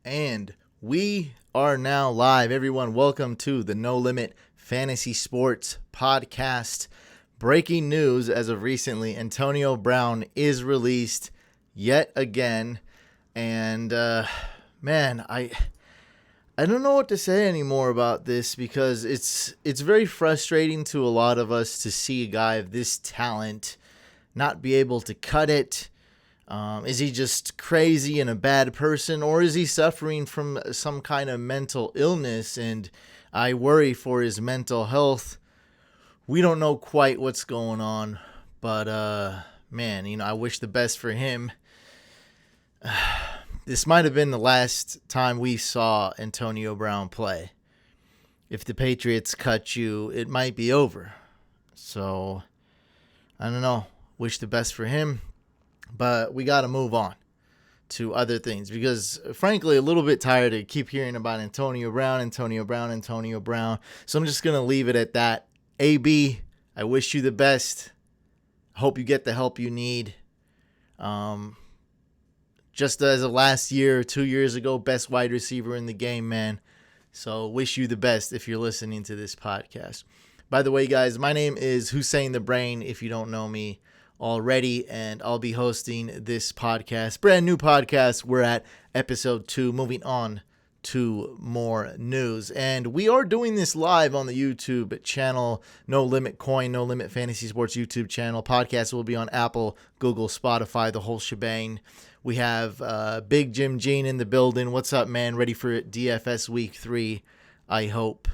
And we are now live. Everyone, welcome to the No Limit Fantasy Sports Podcast. Breaking news as of recently, Antonio Brown is released yet again. And man, I don't know what to say anymore about this because it's very frustrating to a lot of us to see a guy of this talent not be able to cut it. Is he just crazy and a bad person, or is he suffering from some kind of mental illness? And I worry for his mental health. We don't know quite what's going on, but man, I wish the best for him. This might have been the last time we saw Antonio Brown play. If the Patriots cut you, it might be over. So, I don't know. Wish the best for him. But we got to move on to other things because, frankly, a little bit tired to keep hearing about Antonio Brown. So I'm just going to leave it at that. AB, I wish you the best. Hope you get the help you need. Just as of last year, 2 years ago, best wide receiver in the game, man. So wish you the best if you're listening to this podcast. By the way, guys, my name is Hussein the Brain, if you don't know me already, and I'll be hosting this podcast, brand new podcast. We're at episode 2, moving on to more news, and we are doing this live on the YouTube channel, NoLimitCoin, No Limit Fantasy Sports YouTube channel. Podcast will be on Apple, Google, Spotify, the whole shebang. We have Big Jim Jean in the building. What's up, man? Ready for DFS Week 3, I hope.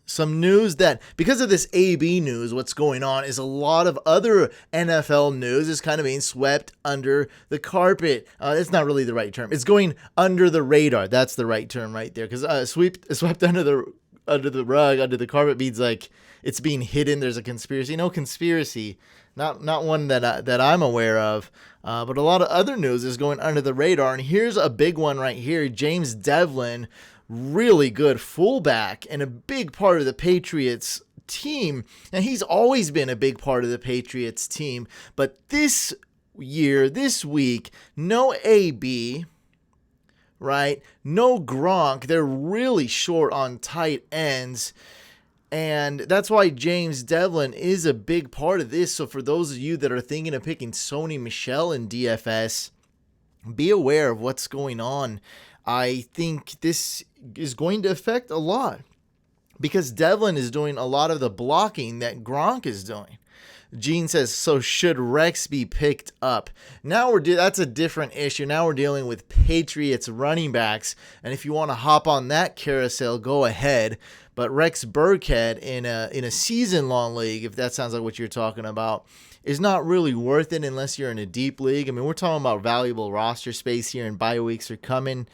Some news that, because of this AB news, what's going on is a lot of other NFL news is kind of being swept under the carpet. It's not really the right term. It's going under the radar. That's the right term right there. Because swept under the rug, under the carpet means like it's being hidden. There's a conspiracy. No conspiracy. Not one that I'm aware of. But a lot of other news is going under the radar. And here's a big one right here. James Devlin, really good fullback and a big part of the Patriots team. And he's always been a big part of the Patriots team. But this week, no AB, right? No Gronk. They're really short on tight ends. And that's why James Devlin is a big part of this. So for those of you that are thinking of picking Sony Michel in DFS, be aware of what's going on. I think this is going to affect a lot because Devlin is doing a lot of the blocking that Gronk is doing. Gene says, so should Rex be picked up? Now that's a different issue. Now we're dealing with Patriots running backs. And if you want to hop on that carousel, go ahead. But Rex Burkhead in a season-long league, if that sounds like what you're talking about, is not really worth it unless you're in a deep league. I mean, we're talking about valuable roster space here and bye weeks are coming.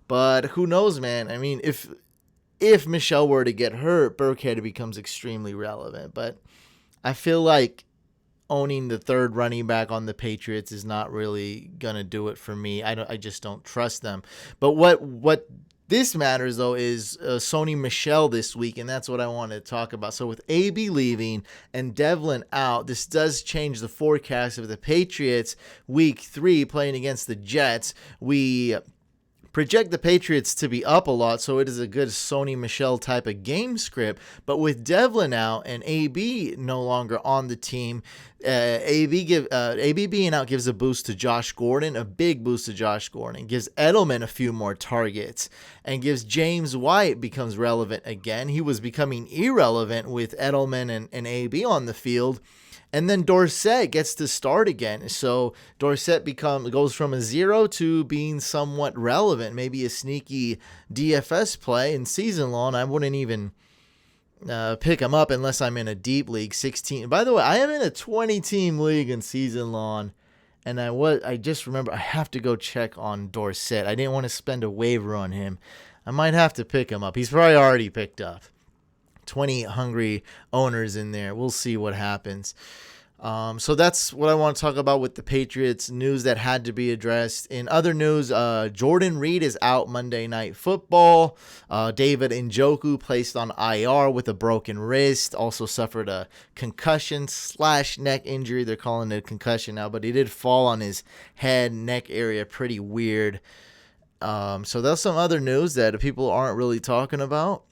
But who knows, man? I mean, if Michelle were to get hurt, Burkhead becomes extremely relevant. But I feel like owning the third running back on the Patriots is not really going to do it for me. I just don't trust them. But what this matters, though, is Sony Michel this week, and that's what I want to talk about. So with AB leaving and Devlin out, this does change the forecast of the Patriots Week 3 playing against the Jets. We project the Patriots to be up a lot, so it is a good Sony Michel type of game script. But with Devlin out and AB no longer on the team, AB being out gives a boost to Josh Gordon, a big boost to Josh Gordon, gives Edelman a few more targets, and gives James White becomes relevant again. He was becoming irrelevant with Edelman and AB on the field. And then Dorsett gets to start again. So Dorsett goes from a 0 to being somewhat relevant, maybe a sneaky DFS play in season long. I wouldn't even pick him up unless I'm in a deep league, 16. By the way, I am in a 20-team league in season long, and I just remember I have to go check on Dorsett. I didn't want to spend a waiver on him. I might have to pick him up. He's probably already picked up. 20 hungry owners in there. We'll see what happens. So that's what I want to talk about with the Patriots news that had to be addressed. In other news, Jordan Reed is out Monday Night Football. David Njoku placed on IR with a broken wrist. Also suffered a concussion/neck injury. They're calling it a concussion now, but he did fall on his head, neck area. Pretty weird. So that's some other news that people aren't really talking about.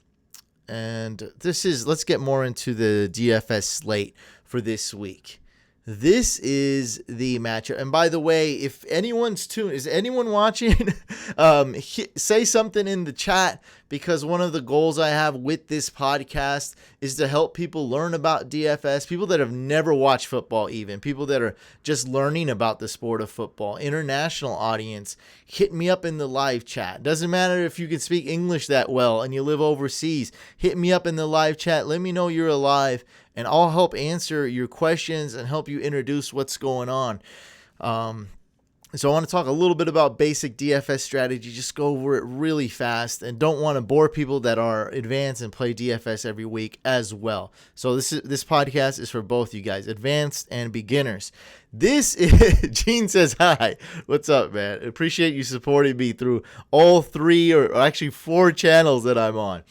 And let's get more into the DFS slate for this week. This is the matchup. And by the way, if anyone's tuned, is anyone watching? Say something in the chat, because one of the goals I have with this podcast is to help people learn about DFS, people that have never watched football, even people that are just learning about the sport of football. International audience, hit me up in the live chat. Doesn't matter if you can speak English that well and you live overseas. Hit me up in the live chat. Let me know you're alive, and I'll help answer your questions and help you introduce what's going on. So I want to talk a little bit about basic DFS strategy, just go over it really fast, and don't want to bore people that are advanced and play DFS every week as well. So this podcast is for both you guys, advanced and beginners. This is, Gene says hi. What's up, man? Appreciate you supporting me through all 3 or actually 4 channels that I'm on.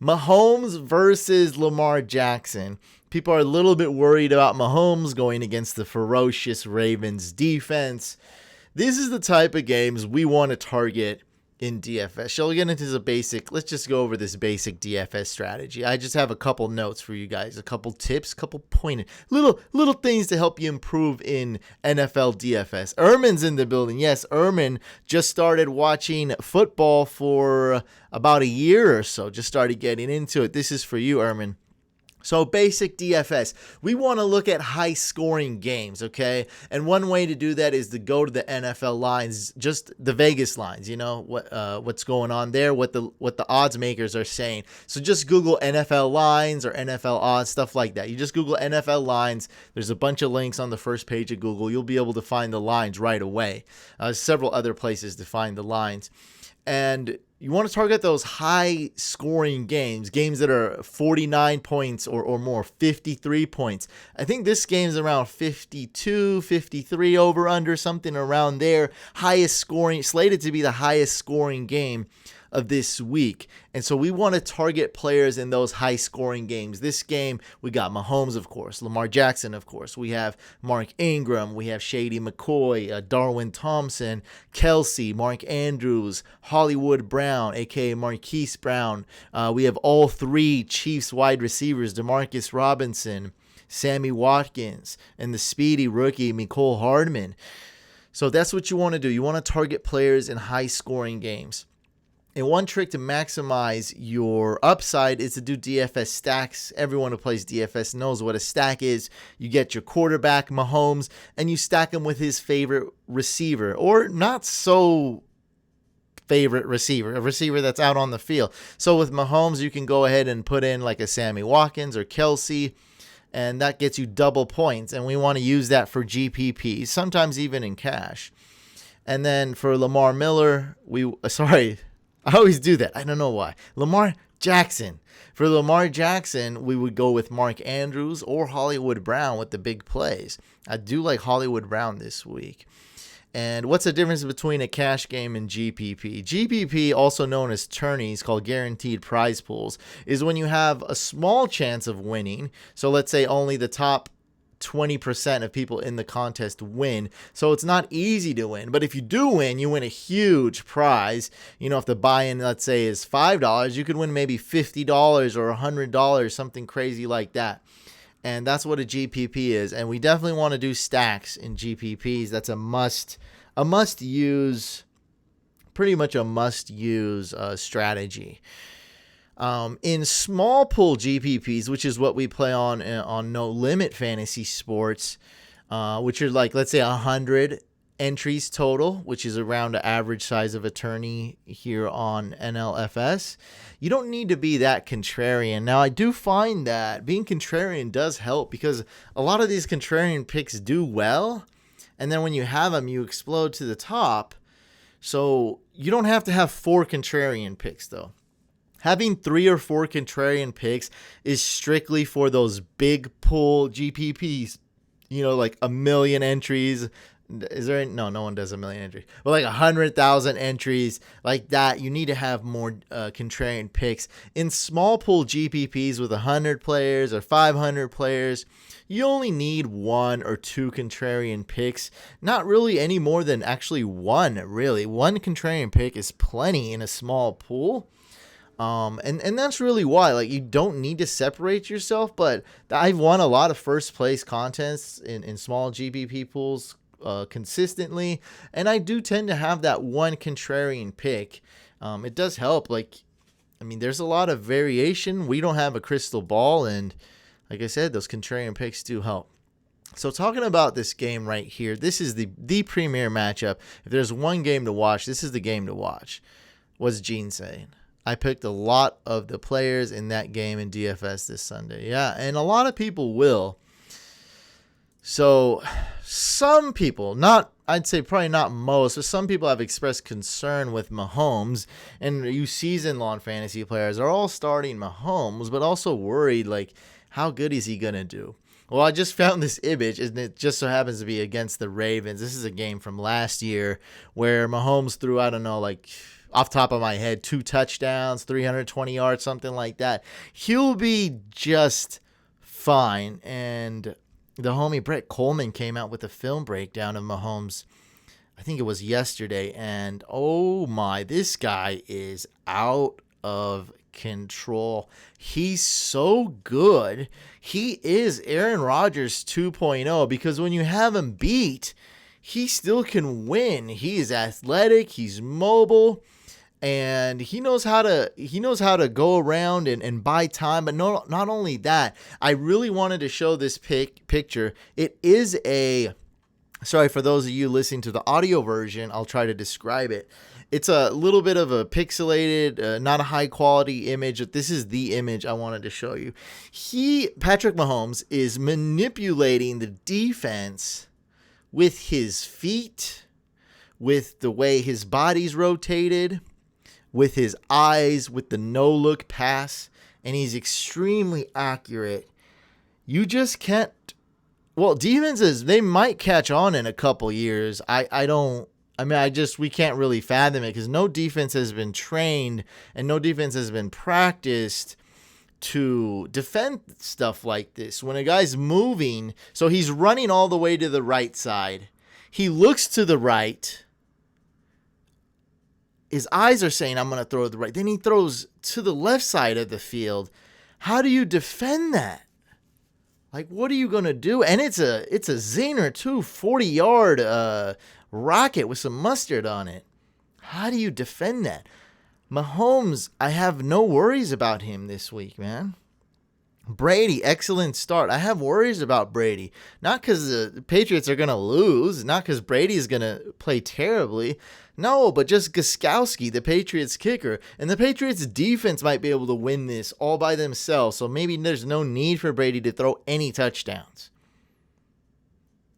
Mahomes versus Lamar Jackson. People are a little bit worried about Mahomes going against the ferocious Ravens defense. This is the type of games we want to target in DFS. Shall we get into the basic? Let's just go over this basic DFS strategy. I just have a couple notes for you guys, a couple tips, a couple pointed little things to help you improve in NFL DFS. Erman's in the building. Yes, Erman just started watching football for about a year or so. Just started getting into it. This is for you, Erman. So basic DFS, we want to look at high scoring games, okay? And one way to do that is to go to the NFL lines, just the Vegas lines, you know, what's going on there, what the odds makers are saying. So just Google NFL lines or NFL odds, stuff like that. You just Google NFL lines. There's a bunch of links on the first page of Google. You'll be able to find the lines right away. Several other places to find the lines. And you want to target those high scoring games that are 49 points or more, 53 points. I think this game's around 52, 53 over under, something around there. Highest scoring, slated to be the highest scoring game of this week. And so we want to target players in those high scoring games. This game, we got Mahomes, of course, Lamar Jackson, of course. We have Mark Ingram, we have Shady McCoy, Darwin Thompson, Kelsey, Mark Andrews, Hollywood Brown, aka Marquise Brown. We have all 3 Chiefs wide receivers, Demarcus Robinson, Sammy Watkins, and the speedy rookie Mecole Hardman. So that's what you want to do. You want to target players in high scoring games. And one trick to maximize your upside is to do DFS stacks. Everyone who plays DFS knows what a stack is. You get your quarterback, Mahomes, and you stack him with his favorite receiver, or not so favorite receiver, a receiver that's out on the field. So with Mahomes, you can go ahead and put in like a Sammy Watkins or Kelsey, and that gets you double points. And we want to use that for GPP, sometimes even in cash. And then for Lamar Miller, I always do that. I don't know why. Lamar Jackson. For Lamar Jackson, we would go with Mark Andrews or Hollywood Brown with the big plays. I do like Hollywood Brown this week. And what's the difference between a cash game and GPP? GPP, also known as tourneys, called guaranteed prize pools, is when you have a small chance of winning. So let's say only the top 20% of people in the contest win. So it's not easy to win. But if you do win, you win a huge prize. You know, if the buy-in, let's say, is $5, you could win maybe $50 or $100, something crazy like that. And that's what a GPP is. And we definitely want to do stacks in GPPs. That's a must use, pretty much a must use strategy. In small pool GPPs, which is what we play on No Limit Fantasy Sports, which are like, let's say 100 entries total, which is around the average size of a tourney here on NLFS. You don't need to be that contrarian. Now, I do find that being contrarian does help, because a lot of these contrarian picks do well, and then when you have them, you explode to the top. So you don't have to have 4 contrarian picks, though. Having 3 or 4 contrarian picks is strictly for those big pool GPPs, you know, like 1 million entries. Is there any? No one does 1 million entries. But like 100,000 entries like that, you need to have more contrarian picks. In small pool GPPs with 100 players or 500 players, you only need 1 or 2 contrarian picks. Not really any more than actually 1, really. 1 contrarian pick is plenty in a small pool. And that's really why, like, you don't need to separate yourself, but I've won a lot of first place contests in small GPP pools consistently, and I do tend to have that 1 contrarian pick. It does help. Like, I mean, there's a lot of variation. We don't have a crystal ball, and like I said, those contrarian picks do help. So talking about this game right here, this is the premier matchup. If there's one game to watch, this is the game to watch. What's Gene saying? I picked a lot of the players in that game in DFS this Sunday. Yeah, and a lot of people will. So some people, I'd say probably not most, but some people have expressed concern with Mahomes. And you season-long fantasy players are all starting Mahomes, but also worried, like, how good is he going to do? Well, I just found this image, and it just so happens to be against the Ravens. This is a game from last year where Mahomes threw, I don't know, like, off top of my head, 2 touchdowns, 320 yards, something like that. He'll be just fine. And the homie Brett Coleman came out with a film breakdown of Mahomes, I think it was yesterday, and oh my, this guy is out of control. He's so good. He is Aaron Rodgers 2.0, because when you have him beat, he still can win. He is athletic, he's mobile, and he knows how to go around and buy time. But not only that, I really wanted to show this picture. It is sorry for those of you listening to the audio version, I'll try to describe it. It's a little bit of a pixelated, not a high quality image. This is the image I wanted to show you. Patrick Mahomes, is manipulating the defense with his feet, with the way his body's rotated, with his eyes, with the no-look pass, and he's extremely accurate. You just can't. Well, defenses, they might catch on in a couple years. We can't really fathom it, because no defense has been trained and no defense has been practiced to defend stuff like this. When a guy's moving, so he's running all the way to the right side. He looks to the right. His eyes are saying, I'm going to throw to the right. Then he throws to the left side of the field. How do you defend that? Like, what are you going to do? And it's a zinger too, 40-yard rocket with some mustard on it. How do you defend that? Mahomes, I have no worries about him this week, man. Brady, excellent start. I have worries about Brady. Not because the Patriots are going to lose. Not because Brady is going to play terribly. No, but just Gostkowski, the Patriots kicker. And the Patriots defense might be able to win this all by themselves. So maybe there's no need for Brady to throw any touchdowns.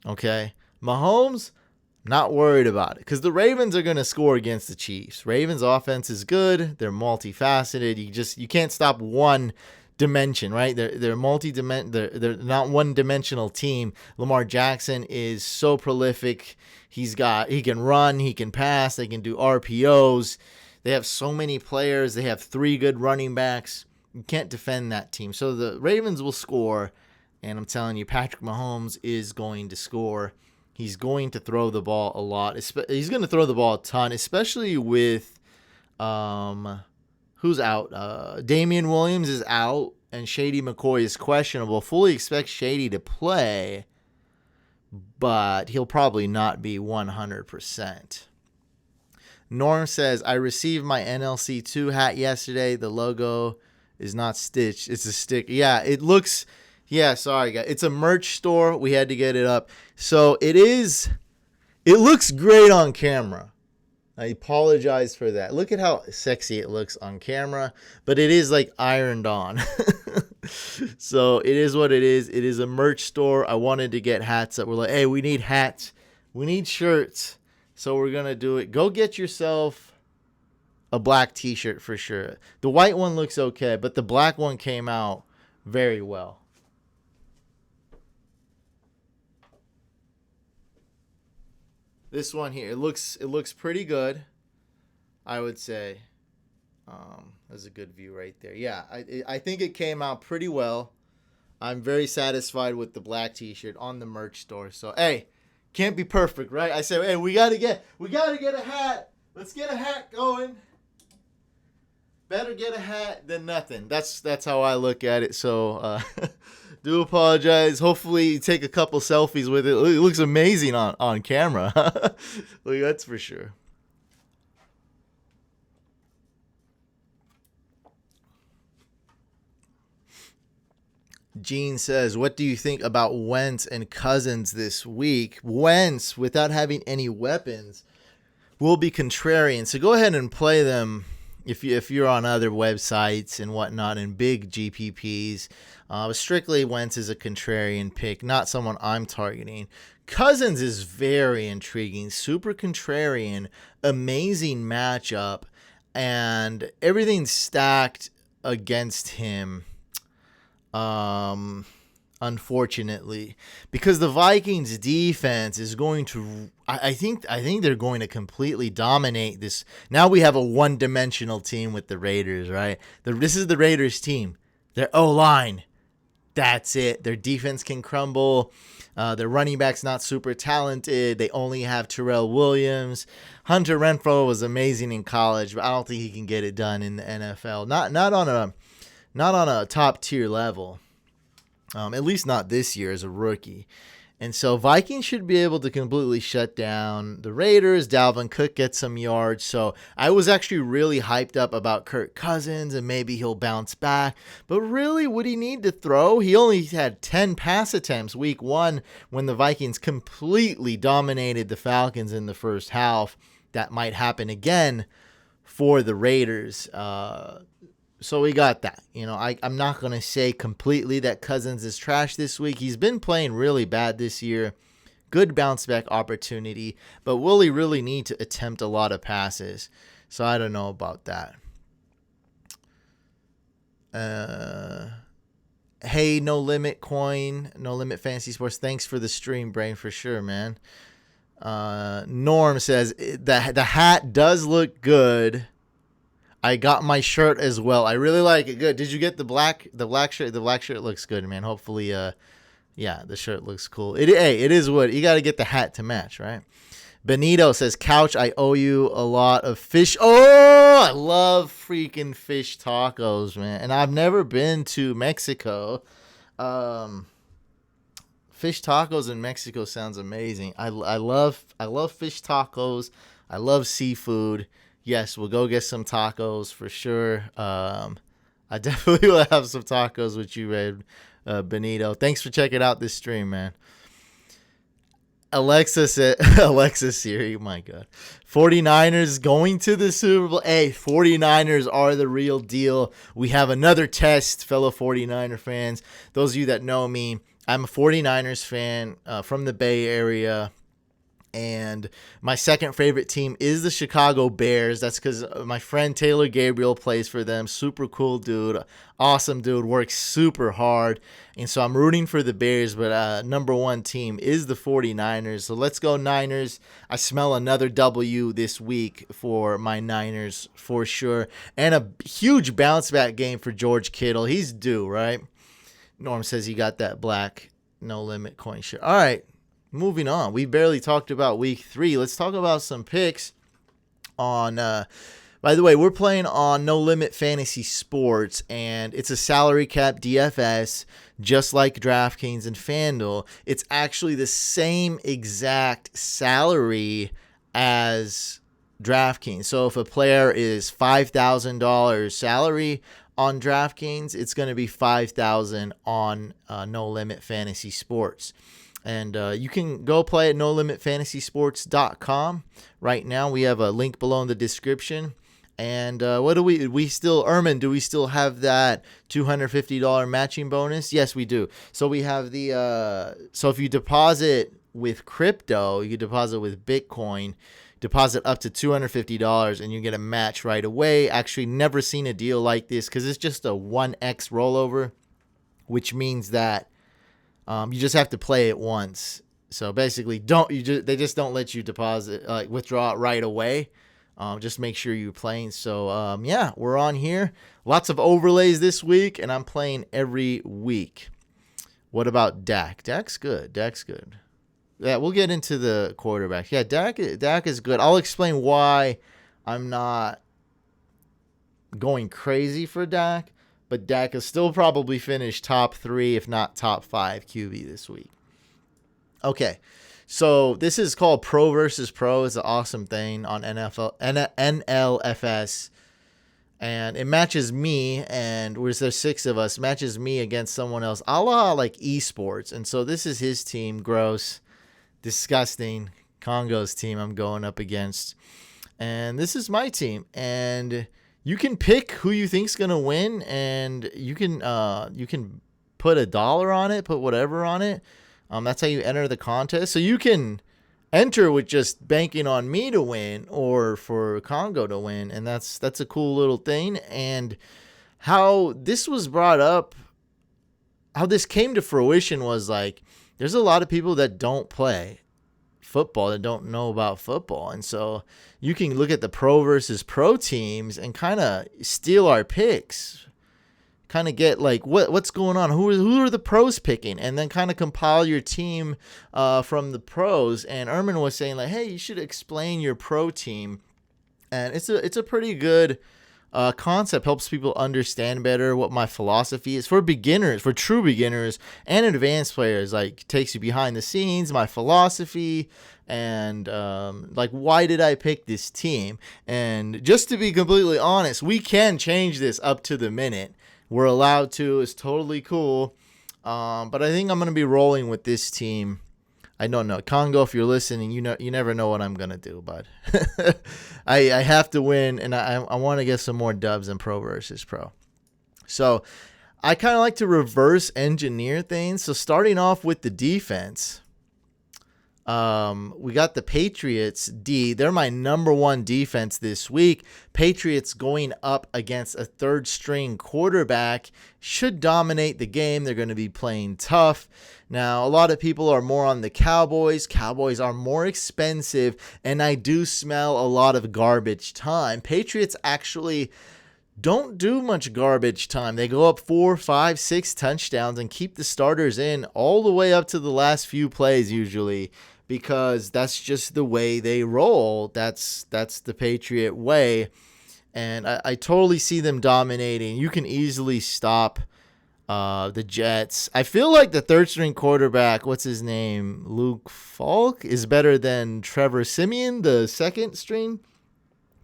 Okay? Mahomes, not worried about it, because the Ravens are going to score against the Chiefs. Ravens offense is good. They're multifaceted. You can't stop one dimension, right? They're they're not one-dimensional team. Lamar Jackson is so prolific. He can run, he can pass, they can do RPOs. They have so many players. They have 3 good running backs. You can't defend that team. So the Ravens will score, and I'm telling you, Patrick Mahomes is going to score. He's going to throw the ball a lot. He's going to throw the ball a ton, especially with who's out? Damian Williams is out, and Shady McCoy is questionable. Fully expect Shady to play, but he'll probably not be 100%. Norm says, I received my NLC2 hat yesterday. The logo is not stitched. It's a stick. Yeah, it looks... Yeah, sorry, guys. It's a merch store. We had to get it up. So it looks great on camera. I apologize for that. Look at how sexy it looks on camera, but it is like ironed on. So it is what it is. It is a merch store. I wanted to get hats that were like, hey, we need hats. We need shirts. So we're going to do it. Go get yourself a black t-shirt for sure. The white one looks okay, but the black one came out very well. This one here, it looks pretty good, I would say. That's a good view right there. Yeah, I think it came out pretty well. I'm very satisfied with the black t-shirt on the merch store. So, hey, can't be perfect, right? I said, hey, we gotta get a hat. Let's get a hat going. Better get a hat than nothing. That's how I look at it. So, do apologize. Hopefully, you take a couple selfies with it. It looks amazing on camera. Like, that's for sure. Gene says, what do you think about Wentz and Cousins this week? Wentz, without having any weapons, will be contrarian. So go ahead and play them if you're on other websites and whatnot and big GPPs. Strictly, Wentz is a contrarian pick, not someone I'm targeting. Cousins is very intriguing, super contrarian, amazing matchup, and everything's stacked against him. Unfortunately, because the Vikings defense is going to, I think they're going to completely dominate this. Now we have a one-dimensional team with the Raiders, right? This is the Raiders team. Their O-line, that's it. Their defense can crumble. Their running back's not super talented. They only have Terrell Williams. Hunter Renfrow was amazing in college, but I don't think he can get it done in the NFL. Not on a top tier level, at least not this year as a rookie. And so Vikings should be able to completely shut down the Raiders. Dalvin Cook gets some yards. So I was actually really hyped up about Kirk Cousins and maybe he'll bounce back. But really, would he need to throw? He only had 10 pass attempts week 1 when the Vikings completely dominated the Falcons in the first half. That might happen again for the Raiders. So we got that. I'm not going to say completely that Cousins is trash this week. He's been playing really bad this year. Good bounce back opportunity. But will he really need to attempt a lot of passes? So I don't know about that. Hey, NoLimitCoin, No Limit Fantasy Sports. Thanks for the stream, Brain, for sure, man. Norm says, the hat does look good. I got my shirt as well. I really like it. Good. Did you get the black shirt? The black shirt looks good, man. Hopefully, the shirt looks cool. It is what you got to get the hat to match, right? Benito says, Couch, I owe you a lot of fish. Oh, I love freaking fish tacos, man. And I've never been to Mexico. Fish tacos in Mexico sounds amazing. I love fish tacos. I love seafood. Yes, we'll go get some tacos for sure. I definitely will have some tacos with you, Red Benito. Thanks for checking out this stream, man. Alexa said, Alexa Siri, my God. 49ers going to the Super Bowl. Hey, 49ers are the real deal. We have another test, fellow 49er fans. Those of you that know me, I'm a 49ers fan from the Bay Area. And my second favorite team is the Chicago Bears. That's because my friend Taylor Gabriel plays for them. Super cool dude. Awesome dude. Works super hard. And so I'm rooting for the Bears, but number one team is the 49ers. So let's go Niners. I smell another W this week for my Niners for sure. And a huge bounce back game for George Kittle. He's due, right? Norm says he got that black No Limit coin shirt. All right. Moving on, we barely talked about week 3. Let's talk about some picks on, by the way, we're playing on No Limit Fantasy Sports, and it's a salary cap DFS, just like DraftKings and FanDuel. It's actually the same exact salary as DraftKings. So if a player is $5,000 salary on DraftKings, it's going to be $5,000 on No Limit Fantasy Sports. And you can go play at NoLimitFantasySports.com. Right now, we have a link below in the description. And what do we still, Ermin, do we still have that $250 matching bonus? Yes, we do. So we have so if you deposit with crypto, you deposit with Bitcoin, deposit up to $250 and you get a match right away. Actually, never seen a deal like this because it's just a 1x rollover, which means that you just have to play it once. So basically, they just don't let you deposit, withdraw it right away. Just make sure you're playing. So we're on here. Lots of overlays this week, and I'm playing every week. What about Dak? Dak's good. Dak's good. Yeah, we'll get into the quarterback. Yeah, Dak is good. I'll explain why I'm not going crazy for Dak, but Dak will still probably finish top 3, if not top 5 QB this week. Okay, so this is called Pro versus Pro. It's an awesome thing on NLFS. And it matches me, and there's 6 of us, matches me against someone else, a la like esports. And so this is his team, gross, disgusting, Congo's team I'm going up against. And this is my team. And you can pick who you think's going to win, and you can put $1 on it, put whatever on it. That's how you enter the contest. So you can enter with just banking on me to win or for Congo to win, and that's a cool little thing. And how this was brought up, how this came to fruition was like there's a lot of people that don't play football, that don't know about football, and so you can look at the pro versus pro teams and kind of steal our picks. Kind of get like what's going on, who are the pros picking, and then kind of compile your team from the pros. And Erman was saying like, hey, you should explain your pro team, and it's a pretty good concept. Helps people understand better what my philosophy is for beginners, for true beginners and advanced players. Like takes you behind the scenes, my philosophy, and like why did I pick this team. And just to be completely honest, we can change this up to the minute. We're allowed to. It's totally cool. But I think I'm going to be rolling with this team. I don't know. Congo, if you're listening, you never know what I'm going to do. But I have to win, and I want to get some more dubs in pro versus pro. So I kind of like to reverse engineer things. So starting off with the defense, we got the Patriots D. They're my number 1 defense this week. Patriots going up against a 3rd string quarterback should dominate the game. They're going to be playing tough. Now, a lot of people are more on the Cowboys. Cowboys are more expensive, and I do smell a lot of garbage time. Patriots actually don't do much garbage time. They go up 4, 5, 6 touchdowns and keep the starters in all the way up to the last few plays usually, because that's just the way they roll. That's the Patriot way. And I totally see them dominating. You can easily stop the Jets. I feel like the 3rd string quarterback, what's his name, Luke Falk, is better than Trevor Siemian, the 2nd string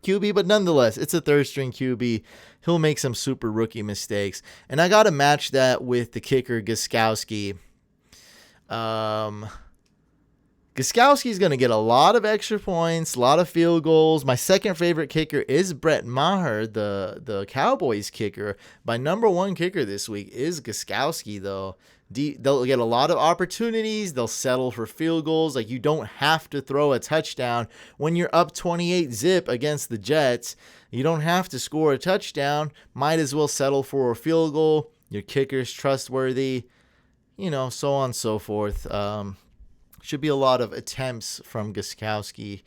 QB. But nonetheless, it's a 3rd string QB. He'll make some super rookie mistakes. And I got to match that with the kicker, Gostkowski. Gostkowski's going to get a lot of extra points, a lot of field goals. My second favorite kicker is Brett Maher, the Cowboys kicker. My number 1 kicker this week is Gostkowski, though. They'll get a lot of opportunities. They'll settle for field goals. Like, you don't have to throw a touchdown when you're up 28-zip against the Jets. You don't have to score a touchdown. Might as well settle for a field goal. Your kicker's trustworthy, so on and so forth. Should be a lot of attempts from Gostkowski.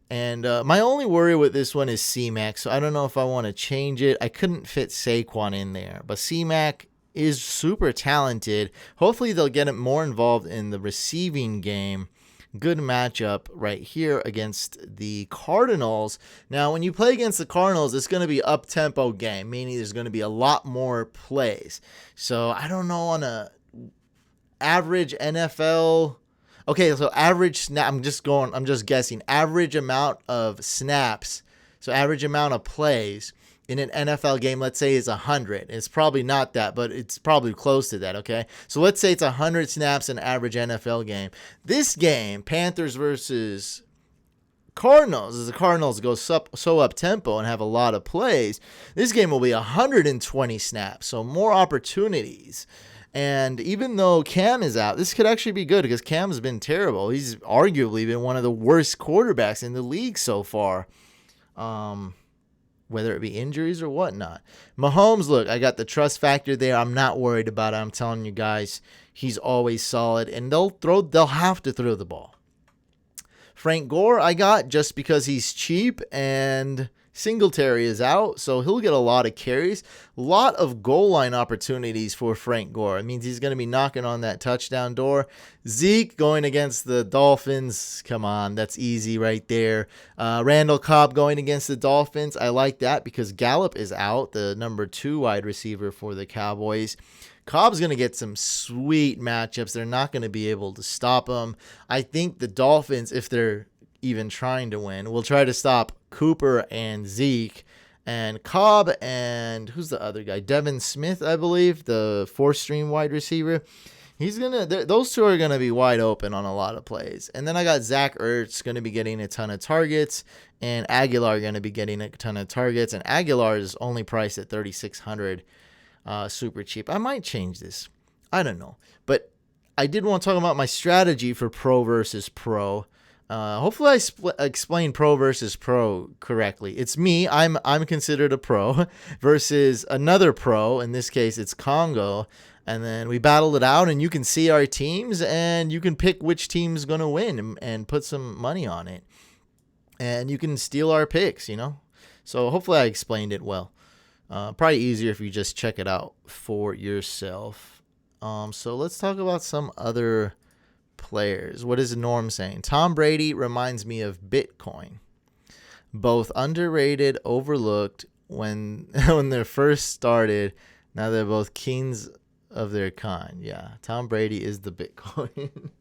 And my only worry with this one is C-Mac, so I don't know if I want to change it. I couldn't fit Saquon in there, but C-Mac is super talented. Hopefully they'll get him more involved in the receiving game. Good matchup right here against the Cardinals. Now, when you play against the Cardinals, it's going to be up-tempo game, meaning there's going to be a lot more plays. So I don't know on a average NFL... Okay, so average snap, I'm just guessing. Average amount of snaps, so average amount of plays in an NFL game, let's say is 100. It's probably not that, but it's probably close to that, okay? So let's say it's 100 snaps in an average NFL game. This game, Panthers versus Cardinals, as the Cardinals go so up-tempo and have a lot of plays, this game will be 120 snaps, so more opportunities. And even though Cam is out, this could actually be good because Cam's been terrible. He's arguably been one of the worst quarterbacks in the league so far, whether it be injuries or whatnot. Mahomes, look, I got the trust factor there. I'm not worried about it. I'm telling you guys, he's always solid, and they'll have to throw the ball. Frank Gore, I got just because he's cheap and Singletary is out, so he'll get a lot of carries. A lot of goal line opportunities for Frank Gore. It means he's going to be knocking on that touchdown door. Zeke going against the Dolphins. Come on, that's easy right there. Randall Cobb going against the Dolphins. I like that because Gallup is out, the number 2 wide receiver for the Cowboys. Cobb's going to get some sweet matchups. They're not going to be able to stop him. I think the Dolphins, if they're even trying to win, will try to stop Cooper and Zeke. And Cobb and who's the other guy? Devin Smith, I believe, the 4th-string wide receiver. Those two are going to be wide open on a lot of plays. And then I got Zach Ertz going to be getting a ton of targets, and Aguilar going to be getting a ton of targets. And Aguilar is only priced at $3,600. Super cheap. I might change this. I don't know. But I did want to talk about my strategy for pro versus pro. Hopefully I explained pro versus pro correctly. It's me. I'm considered a pro versus another pro. In this case, it's Congo. And then we battled it out, and you can see our teams, and you can pick which team's going to win and put some money on it. And you can steal our picks, So hopefully I explained it well. Probably easier if you just check it out for yourself. So let's talk about some other players. What is Norm saying? Tom Brady reminds me of Bitcoin. Both underrated, overlooked when they first started. Now they're both kings of their kind. Yeah, Tom Brady is the Bitcoin.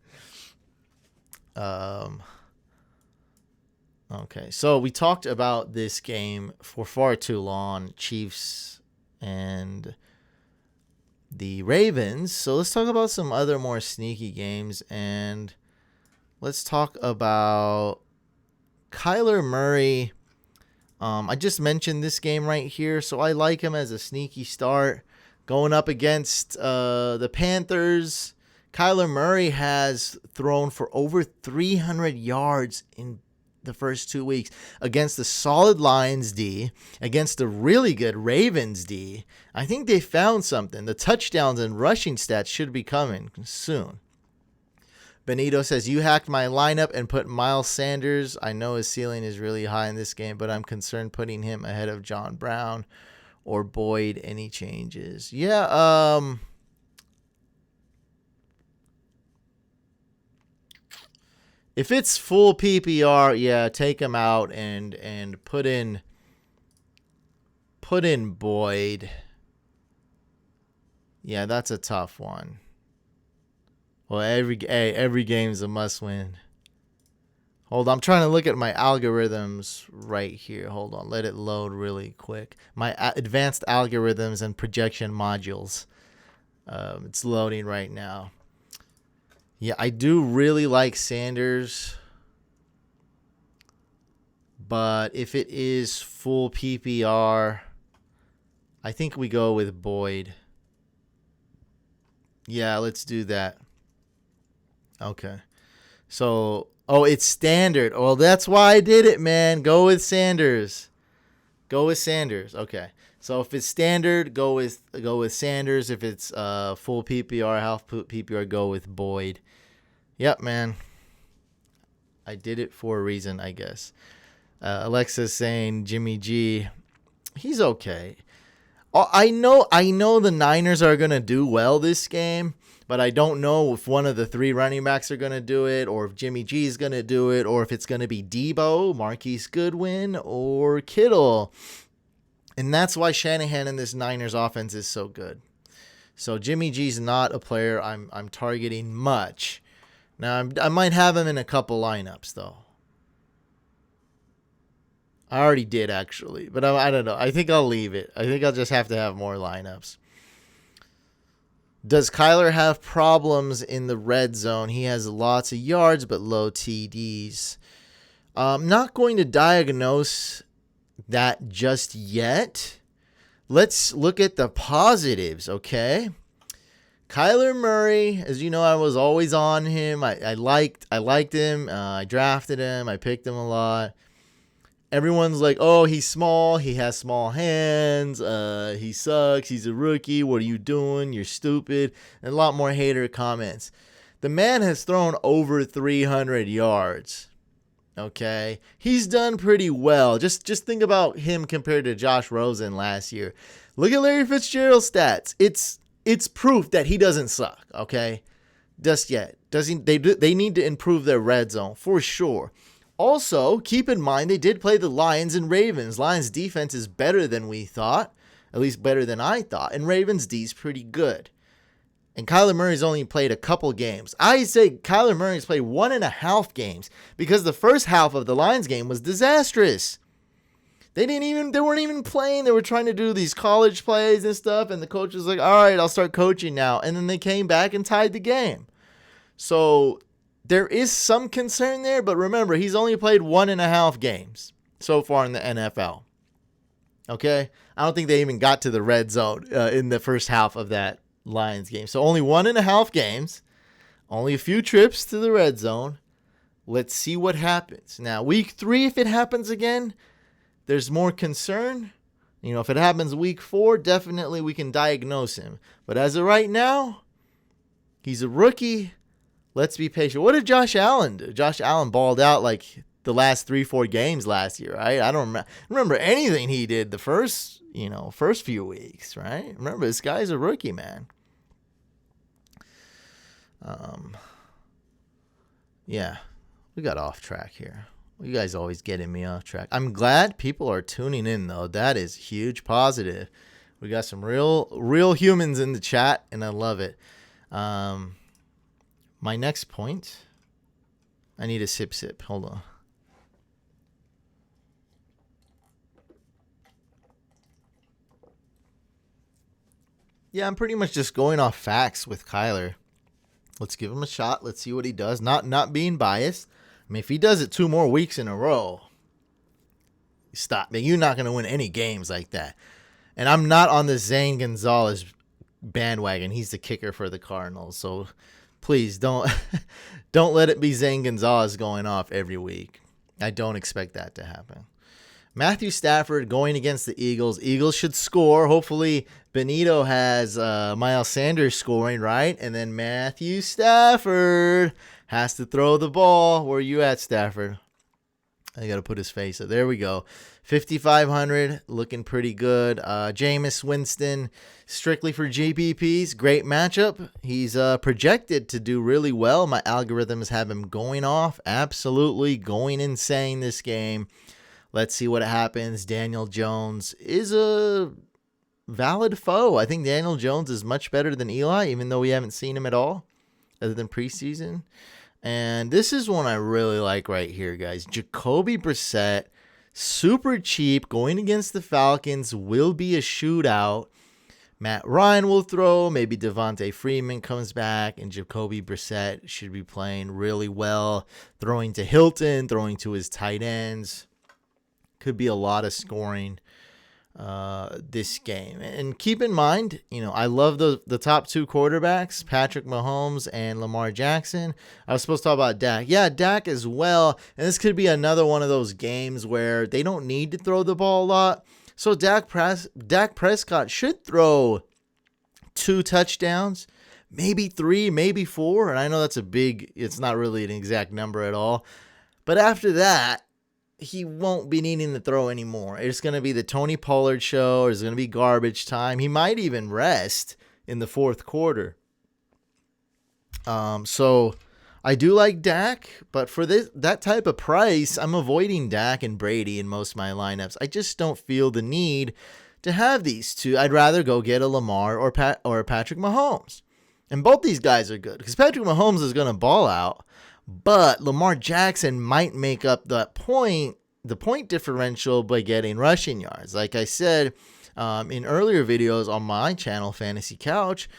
Okay, so we talked about this game for far too long, Chiefs and the Ravens. So let's talk about some other more sneaky games, and let's talk about Kyler Murray. I just mentioned this game right here, so I like him as a sneaky start. Going up against the Panthers, Kyler Murray has thrown for over 300 yards in the first 2 weeks against the solid Lions D, against the really good Ravens D. I think they found something. The touchdowns and rushing stats should be coming soon. Benito says, you hacked my lineup and put Miles Sanders. I know his ceiling is really high in this game, but I'm concerned putting him ahead of John Brown or Boyd. Any changes? Yeah, if it's full PPR, yeah, take him out and put in Boyd. Yeah, that's a tough one. Well, every game's a must-win. Hold on, I'm trying to look at my algorithms right here. Hold on, let it load really quick. My advanced algorithms and projection modules. It's loading right now. Yeah, I do really like Sanders, but if it is full PPR, I think we go with Boyd. Yeah, let's do that. Okay. So, it's standard. Well, that's why I did it, man. Go with Sanders. Okay. So if it's standard, go with Sanders. If it's full PPR, half PPR, go with Boyd. Yep, man. I did it for a reason, I guess. Alexa's saying Jimmy G, he's okay. I know the Niners are gonna do well this game, but I don't know if one of the 3 running backs are gonna do it, or if Jimmy G is gonna do it, or if it's gonna be Debo, Marquise Goodwin, or Kittle. And that's why Shanahan in this Niners offense is so good. So Jimmy G's not a player I'm targeting much. Now I might have him in a couple lineups though. I already did actually, but I don't know. I think I'll leave it. I think I'll just have to have more lineups. Does Kyler have problems in the red zone? He has lots of yards but low TDs. I'm not going to diagnose that just yet. Let's look at the positives, okay? Kyler Murray, as you know, I was always on him. I liked him. I drafted him. I picked him a lot. Everyone's like, oh, he's small. He has small hands. He sucks. He's a rookie. What are you doing? You're stupid. And a lot more hater comments. The man has thrown over 300 yards. Okay, he's done pretty well. Just think about him compared to Josh Rosen last year. Look at Larry Fitzgerald's stats. It's proof that he doesn't suck. Okay, just yet. They need to improve their red zone for sure. Also, keep in mind they did play the Lions and Ravens. Lions defense is better than we thought, at least better than I thought, and Ravens D is pretty good. And Kyler Murray's only played a couple games. I say Kyler Murray's played 1.5 games because the first half of the Lions game was disastrous. They weren't even playing. They were trying to do these college plays and stuff, and the coach was like, all right, I'll start coaching now. And then they came back and tied the game. So there is some concern there, but remember, he's only played 1.5 games so far in the NFL. Okay? I don't think they even got to the red zone in the first half of that Lions game. So only 1.5 games, only a few trips to the red zone. Let's see what happens. Now, week 3, if it happens again, there's more concern. You know, if it happens week 4, definitely we can diagnose him. But as of right now, he's a rookie. Let's be patient. What did Josh Allen do? Josh Allen balled out like the last 3-4 games last year, right? I don't remember anything he did the first few weeks, right? Remember, this guy's a rookie, man. Yeah, we got off track here. You guys always getting me off track. I'm glad people are tuning in, though. That is huge positive. We got some real humans in the chat, and I love it. My next point, I need a sip. Hold on. Yeah, I'm pretty much just going off facts with Kyler. Let's give him a shot. Let's see what he does. Not being biased. I mean, if he does it 2 more weeks in a row, stop. Man, you're not going to win any games like that. And I'm not on the Zane Gonzalez bandwagon. He's the kicker for the Cardinals. So please don't let it be Zane Gonzalez going off every week. I don't expect that to happen. Matthew Stafford going against the Eagles. Eagles should score. Hopefully Benito has Miles Sanders scoring, right? And then Matthew Stafford has to throw the ball. Where are you at, Stafford? I got to put his face up. There we go. 5,500, looking pretty good. Jameis Winston, strictly for GPPs. Great matchup. He's projected to do really well. My algorithms have him going off. Absolutely going insane this game. Let's see what happens. Daniel Jones is a valid foe. I think Daniel Jones is much better than Eli, even though we haven't seen him at all, other than preseason. And this is one I really like right here, guys. Jacoby Brissette, super cheap, going against the Falcons, will be a shootout. Matt Ryan will throw. Maybe Devontae Freeman comes back, and Jacoby Brissette should be playing really well, throwing to Hilton, throwing to his tight ends. Could be a lot of scoring this game. And keep in mind, I love the top 2 quarterbacks, Patrick Mahomes and Lamar Jackson. I was supposed to talk about Dak. Yeah, Dak as well. And this could be another one of those games where they don't need to throw the ball a lot. So Dak Prescott should throw 2 touchdowns, maybe 3, maybe 4. And I know that's it's not really an exact number at all. But after that, he won't be needing to throw anymore. It's going to be the Tony Pollard show. It's going to be garbage time. He might even rest in the 4th quarter. So I do like Dak, but for that type of price, I'm avoiding Dak and Brady in most of my lineups. I just don't feel the need to have these 2. I'd rather go get a Lamar or Patrick Mahomes. And both these guys are good because Patrick Mahomes is going to ball out. But Lamar Jackson might make up the point differential by getting rushing yards. Like I said in earlier videos on my channel, Fantasy Couch,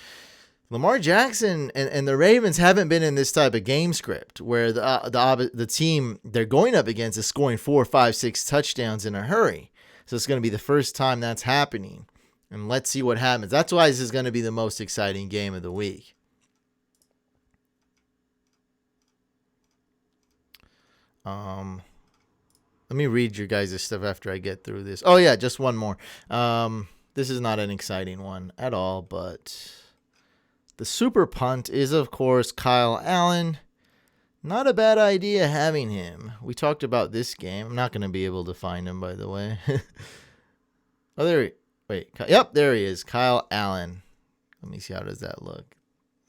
Lamar Jackson and the Ravens haven't been in this type of game script where the team they're going up against is scoring 4, 5, 6 touchdowns in a hurry. So it's going to be the first time that's happening. And let's see what happens. That's why this is going to be the most exciting game of the week. Let me read your guys' stuff after I get through this. Oh, yeah, just one more. This is not an exciting one at all, but the super punt is, of course, Kyle Allen. Not a bad idea having him. We talked about this game. I'm not going to be able to find him, by the way. Oh, there. Wait. Yep, there he is. Kyle Allen. Let me see. How does that look?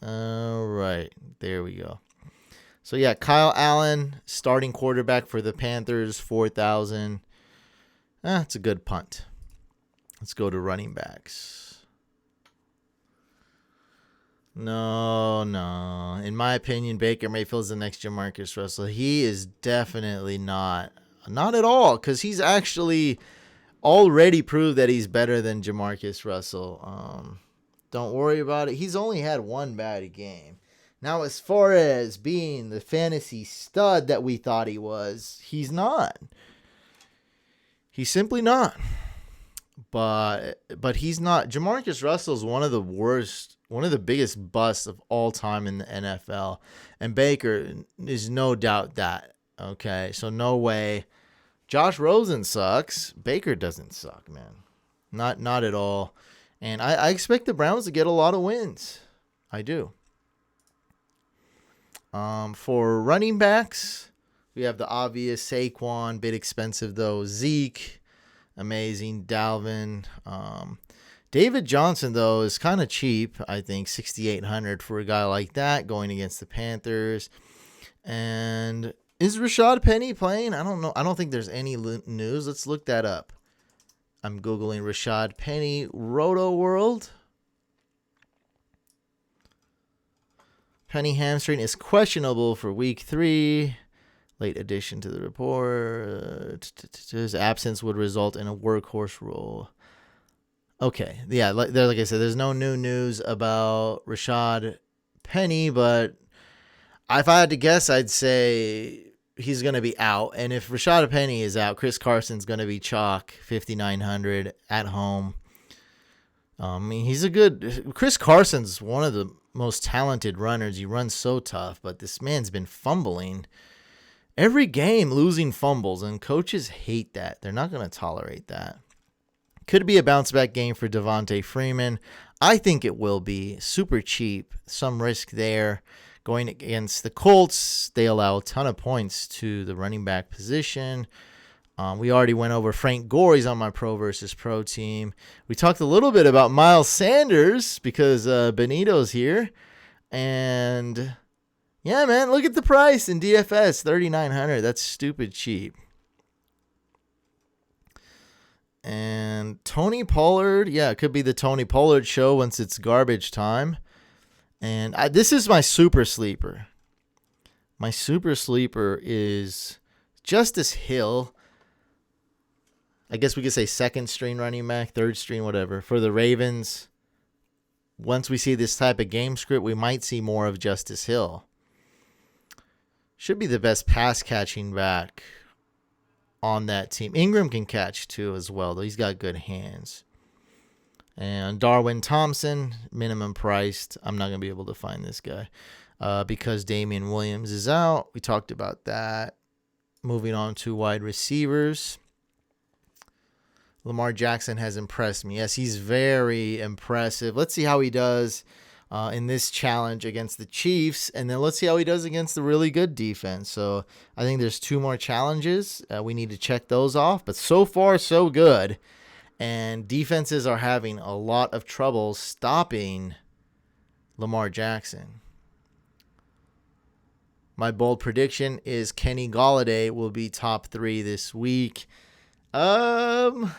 All right. There we go. So, yeah, Kyle Allen, starting quarterback for the Panthers, 4,000. It's a good punt. Let's go to running backs. No. In my opinion, Baker Mayfield's the next Jamarcus Russell. He is definitely not. Not at all, because he's actually already proved that he's better than Jamarcus Russell. Don't worry about it. He's only had one bad game. Now, as far as being the fantasy stud that we thought he was, he's not. He's simply not. But he's not. Jamarcus Russell is one of the worst, one of the biggest busts of all time in the NFL. And Baker is no doubt that. Okay, so no way. Josh Rosen sucks. Baker doesn't suck, man. Not at all. And I expect the Browns to get a lot of wins. I do. For running backs, we have the obvious Saquon, bit expensive though. Zeke, amazing. Dalvin. David Johnson, though, is kind of cheap, I think, $6,800 for a guy like that going against the Panthers. And is Rashad Penny playing? I don't know. I don't think there's any news. Let's look that up. I'm Googling Rashad Penny, Roto World. Penny hamstring is questionable for week 3. Late addition to the report. His absence would result in a workhorse role. Okay, yeah, like I said, there's no new news about Rashad Penny, but if I had to guess, I'd say he's going to be out. And if Rashad Penny is out, Chris Carson's going to be chalk, 5,900 at home. I mean, Chris Carson's one of the most talented runners. He runs so tough, but this man's been fumbling every game, losing fumbles, and coaches hate that. They're not going to tolerate that. Could be a bounce back game for Devontae Freeman. I think it will be. Super cheap. Some risk there. Going against the Colts, they allow a ton of points to the running back position. We already went over Frank Gore. He's on my pro versus pro team. We talked a little bit about Miles Sanders because Benito's here. And yeah, man, look at the price in DFS, $3,900. That's stupid cheap. And Tony Pollard, yeah, it could be the Tony Pollard show once it's garbage time. And this is my super sleeper. My super sleeper is Justice Hill. I guess we could say second string running back, third string, whatever. For the Ravens, once we see this type of game script, we might see more of Justice Hill. Should be the best pass catching back on that team. Ingram can catch too as well, though. He's got good hands. And Darwin Thompson, minimum priced. I'm not going to be able to find this guy because Damian Williams is out. We talked about that. Moving on to wide receivers. Lamar Jackson has impressed me. Yes, he's very impressive. Let's see how he does in this challenge against the Chiefs, and then let's see how he does against the really good defense. So I think there's 2 more challenges. We need to check those off, but so far, so good. And defenses are having a lot of trouble stopping Lamar Jackson. My bold prediction is Kenny Golladay will be top 3 this week. I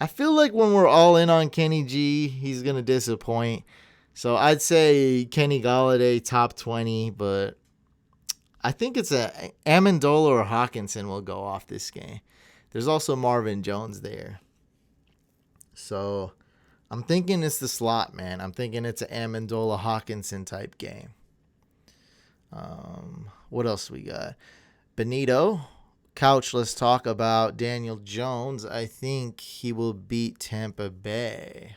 feel like when we're all in on Kenny G, he's going to disappoint. So I'd say Kenny Golladay top 20, but I think it's Amendola or Hawkinson will go off this game. There's also Marvin Jones there. So I'm thinking it's the slot, man. I'm thinking it's an Amendola Hawkinson type game. What else we got? Benito. Couch, let's talk about Daniel Jones. I think he will beat Tampa Bay.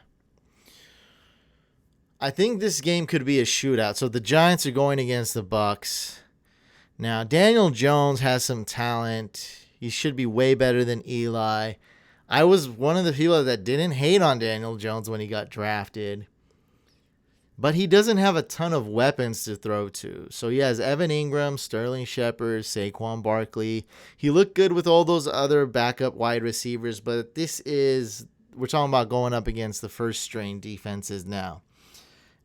I think this game could be a shootout. So the Giants are going against the Bucks. Now, Daniel Jones has some talent. He should be way better than Eli. I was one of the people that didn't hate on Daniel Jones when he got drafted. but he doesn't have a ton of weapons to throw to. So he has Evan Ingram, Sterling Shepard, Saquon Barkley. He looked good with all those other backup wide receivers, but we're talking about going up against the first string defenses now.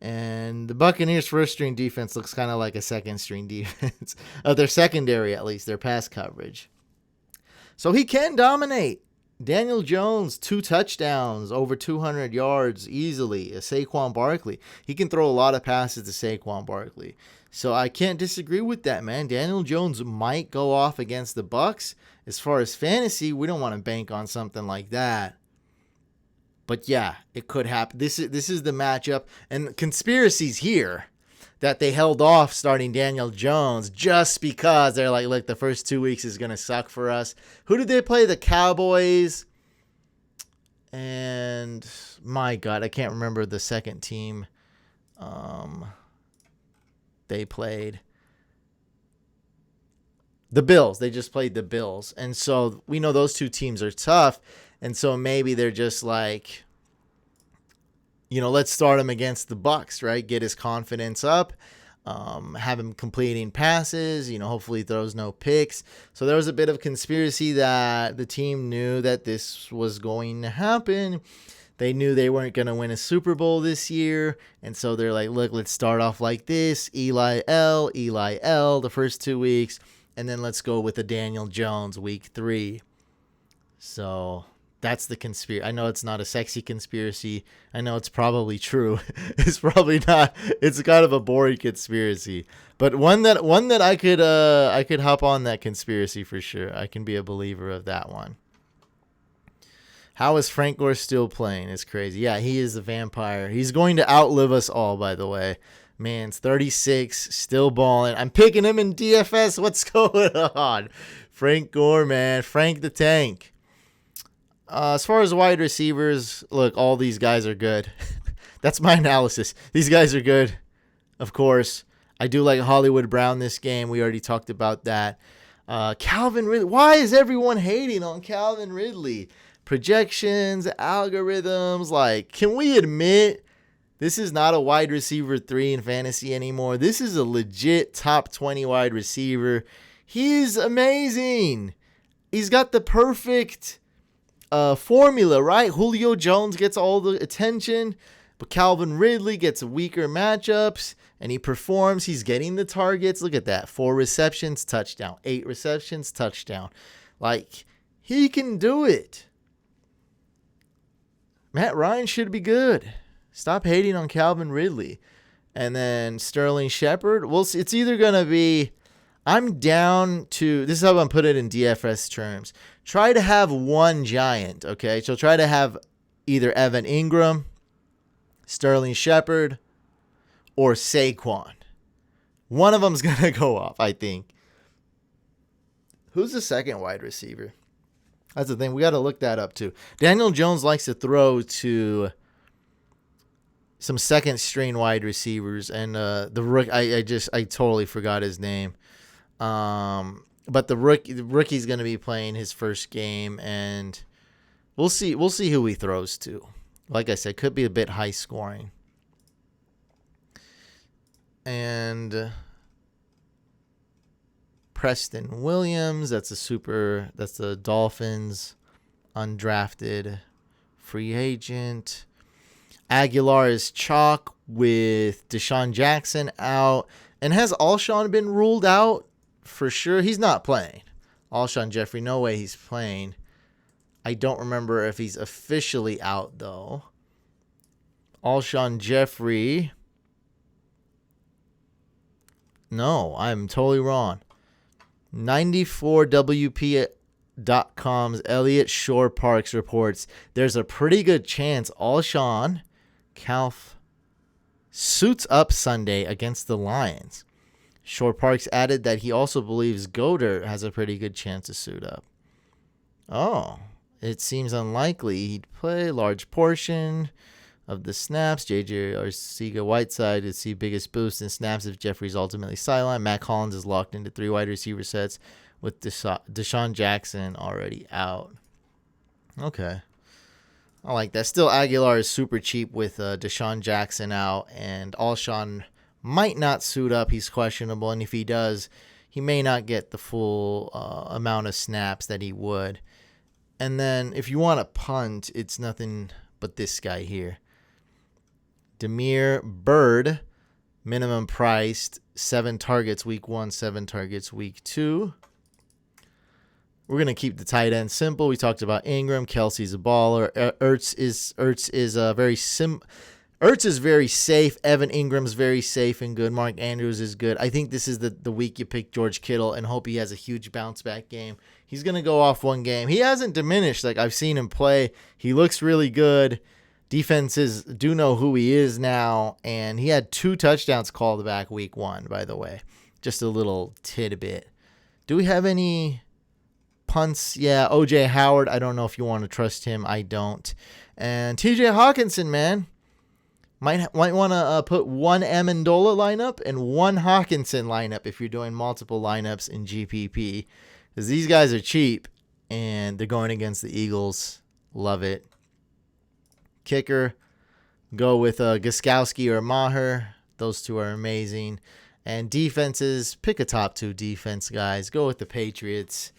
And the Buccaneers' first string defense looks kind of like a second string defense. Their secondary, at least, their pass coverage. So he can dominate. Daniel Jones, 2 touchdowns, over 200 yards easily. Saquon Barkley, he can throw a lot of passes to Saquon Barkley. So I can't disagree with that, man. Daniel Jones might go off against the Bucs. As far as fantasy, we don't want to bank on something like that. But yeah, it could happen. This is the matchup. And conspiracies here that they held off starting Daniel Jones just because they're like, look, the first 2 weeks is going to suck for us. Who did they play? The Cowboys. And my God, I can't remember the second team they played. The Bills. They just played the Bills. And so we know those two teams are tough. And so maybe they're just like, let's start him against the Bucs, right? Get his confidence up, have him completing passes, hopefully he throws no picks. So there was a bit of conspiracy that the team knew that this was going to happen. They knew they weren't going to win a Super Bowl this year. And so they're like, look, let's start off like this. Eli L, the first 2 weeks. And then let's go with the Daniel Jones week 3. So that's the conspiracy. I know it's not a sexy conspiracy. I know it's probably true. It's probably not. It's kind of a boring conspiracy, but one that I could hop on that conspiracy for sure. I can be a believer of that one. How is Frank Gore still playing? It's crazy. Yeah, he is a vampire. He's going to outlive us all, by the way. Man's 36, still balling. I'm picking him in DFS. What's going on? Frank Gore, man. Frank the Tank. As far as wide receivers, look, all these guys are good. That's my analysis. These guys are good, of course. I do like Hollywood Brown this game. We already talked about that. Calvin Ridley. Why is everyone hating on Calvin Ridley? Projections, algorithms. Like, can we admit this is not a wide receiver 3 in fantasy anymore? This is a legit top 20 wide receiver. He's amazing. He's got the perfect formula, right? Julio Jones gets all the attention, but Calvin Ridley gets weaker matchups, and he performs. He's getting the targets. Look at that. 4 receptions, touchdown. 8 receptions, touchdown. Like, he can do it. Matt Ryan should be good. Stop hating on Calvin Ridley. And then Sterling Shepard. Well, it's either going to be, I'm down to, this is how I'm put it in DFS terms. Try to have one giant, okay? So try to have either Evan Ingram, Sterling Shepard, or Saquon. One of them's going to go off, I think. Who's the second wide receiver? That's the thing. We got to look that up, too. Daniel Jones likes to throw to some second string wide receivers, and the rook, I totally forgot his name. But the rookie's going to be playing his first game, and we'll see who he throws to. Like I said, could be a bit high scoring. And Preston Williams, that's the Dolphins undrafted free agent. Aguilar is chalk with Deshaun Jackson out. And has Alshon been ruled out? For sure, he's not playing. Alshon Jeffrey, no way he's playing. I don't remember if he's officially out, though. Alshon Jeffrey. No, I'm totally wrong. 94WP.com's Elliot Shore Parks reports there's a pretty good chance Alshon Calf suits up Sunday against the Lions. Shore Parks added that he also believes Goddard has a pretty good chance to suit up. Oh, it seems unlikely he'd play a large portion of the snaps. J.J. Arcega-Whiteside would see biggest boost in snaps if Jeffrey's ultimately sidelined. Matt Collins is locked into 3 wide receiver sets with Deshaun Jackson already out. Okay. I like that. Still, Aguilar is super cheap with Deshaun Jackson out, and Alshon might not suit up. He's questionable, and if he does, he may not get the full amount of snaps that he would. And then if you want to punt, it's nothing but this guy here. Damiere Byrd, minimum priced, 7 targets week 1, 7 targets week 2. We're going to keep the tight end simple. We talked about Ingram. Kelsey's a baller. Ertz is very safe. Evan Ingram's very safe and good. Mark Andrews is good. I think this is the week you pick George Kittle and hope he has a huge bounce back game. He's going to go off one game. He hasn't diminished. Like, I've seen him play. He looks really good. Defenses do know who he is now. And he had 2 touchdowns called back week 1, by the way. Just a little tidbit. Do we have any punts? Yeah, OJ Howard. I don't know if you want to trust him. I don't. And TJ Hawkinson, man. Might want to put one Amendola lineup and one Hawkinson lineup if you're doing multiple lineups in GPP. Because these guys are cheap and they're going against the Eagles. Love it. Kicker, go with Gostkowski or Maher. Those 2 are amazing. And defenses, pick a top 2 defense, guys. Go with the Patriots.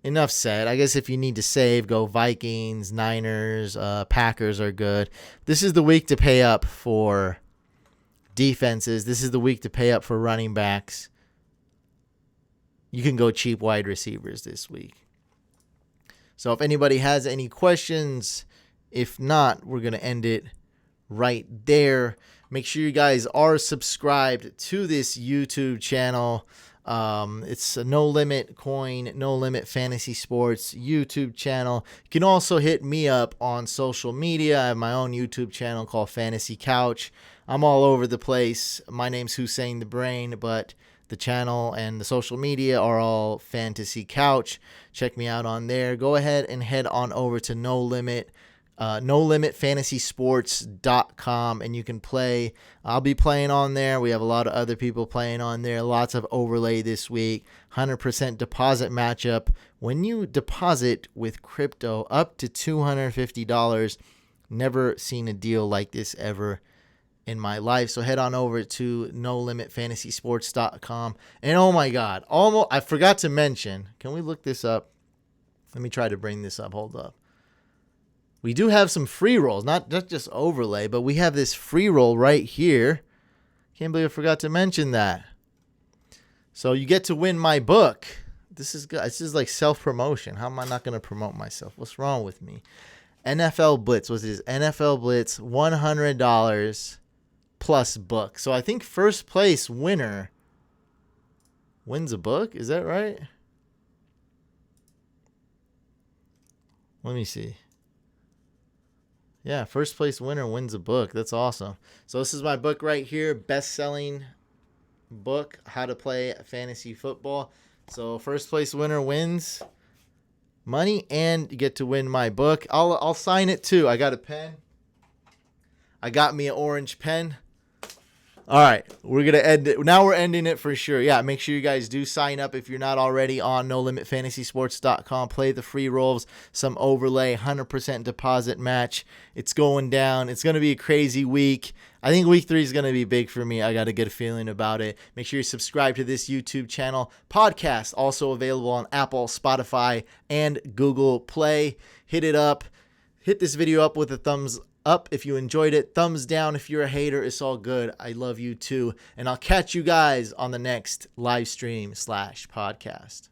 Enough said. I guess if you need to save, go Vikings, Niners, Packers are good. This is the week to pay up for defenses. This is the week to pay up for running backs. You can go cheap wide receivers this week. So if anybody has any questions, if not, we're going to end it right there. Make sure you guys are subscribed to this YouTube channel. It's a NoLimitCoin, No Limit Fantasy Sports YouTube channel. You can also hit me up on social media. I have my own YouTube channel called Fantasy Couch. I'm all over the place. My name's Hussein the Brain, but the channel and the social media are all Fantasy Couch. Check me out on there. Go ahead and head on over to NoLimitFantasySports.com, and you can play. I'll be playing on there. We have a lot of other people playing on there. Lots of overlay this week. 100% deposit matchup. When you deposit with crypto up to $250, never seen a deal like this ever in my life. So head on over to NoLimitFantasySports.com. And oh my God, I forgot to mention. Can we look this up? Let me try to bring this up. Hold up. We do have some free rolls, not just overlay, but we have this free roll right here. Can't believe I forgot to mention that. So you get to win my book. This is good. This is like self-promotion. How am I not going to promote myself? What's wrong with me? NFL Blitz. What's this? NFL Blitz, $100 plus book. So I think first place winner wins a book. Is that right? Let me see. Yeah, first place winner wins a book. That's awesome. So this is my book right here, best-selling book, How to Play Fantasy Football. So first place winner wins money, and you get to win my book. I'll sign it too. I got a pen. I got me an orange pen. All right, we're going to end it. Now we're ending it for sure. Yeah, make sure you guys do sign up if you're not already on NoLimitFantasySports.com. Play the free rolls, some overlay, 100% deposit match. It's going down. It's going to be a crazy week. I think week 3 is going to be big for me. I got a good feeling about it. Make sure you subscribe to this YouTube channel. Podcast also available on Apple, Spotify, and Google Play. Hit it up. Hit this video up with a thumbs up if you enjoyed it. Thumbs down if you're a hater. It's all good. I love you too. And I'll catch you guys on the next live stream /podcast.